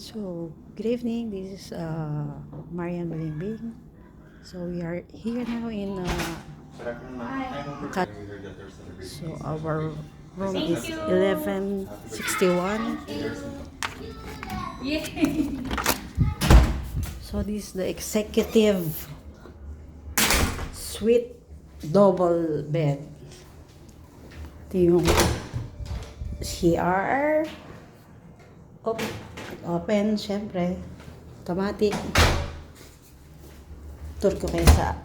So, good evening. This is Marian Balimbing. So, we are here now in Kat. So, our room is 1161. So, this is the executive suite double bed. Ito yung CR. Open, syempre. Automatic. Tour ko kayo sa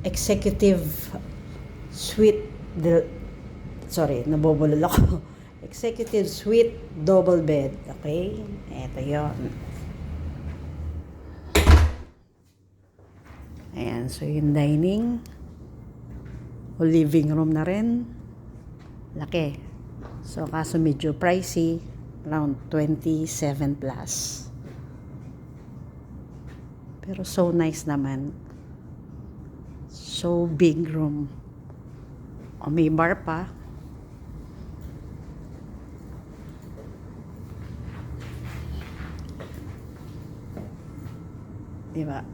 executive suite. Nabobulol ako. Executive suite double bed. Okay? Ito yon. Ayan. So, yung dining. O living room na rin. Laki. So, kaso medyo pricey. Around 27 plus. Pero so nice naman. So big room. O may bar pa. Diba?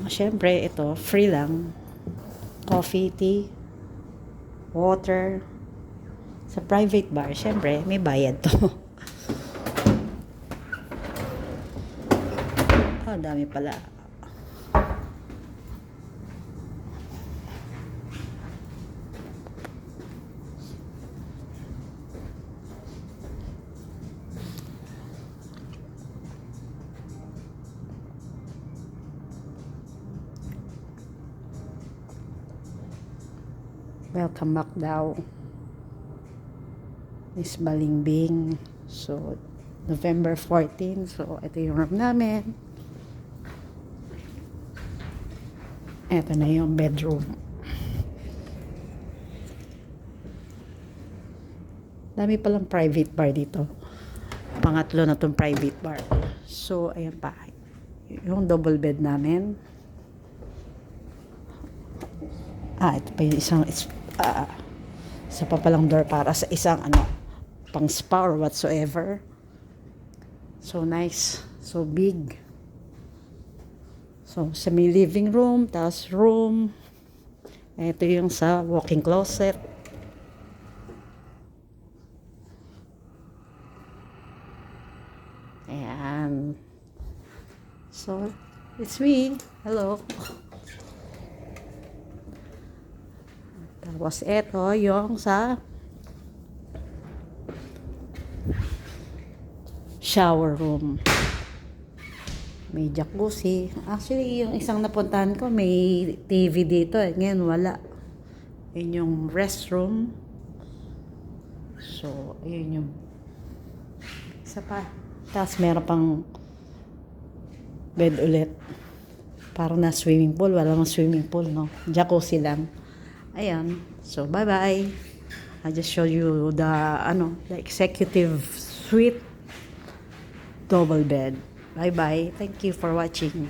Siyempre, ito, free lang. Coffee, tea, water. Sa private bar, syempre, may bayad to. Dami pala. Welcome back daw. Is Balimbing. So, November 14. So, ito yung room namin. Ito na yung bedroom. Dami palang private bar dito. Pangatlo na tong private bar. So, ayan pa. Yung double bed namin. Ito pa yung isang isa pa palang door para sa isang pang spa or whatsoever. So nice. So big. So sa may living room, tapos room. Ito yung sa walk-in closet. Ayan. So, it's me. Hello. Tapos ito yung sa shower room. May jacuzzi. Actually, yung isang napuntahan ko, may TV dito. Ngayon, wala. Yun yung restroom. So, ayun yung isa pa. Tapos, meron pang bed ulit. Parang na swimming pool. Wala mang swimming pool, no? Jacuzzi lang. Ayan. So, bye-bye. I just show you the executive suite double bed. Bye bye. Thank you for watching.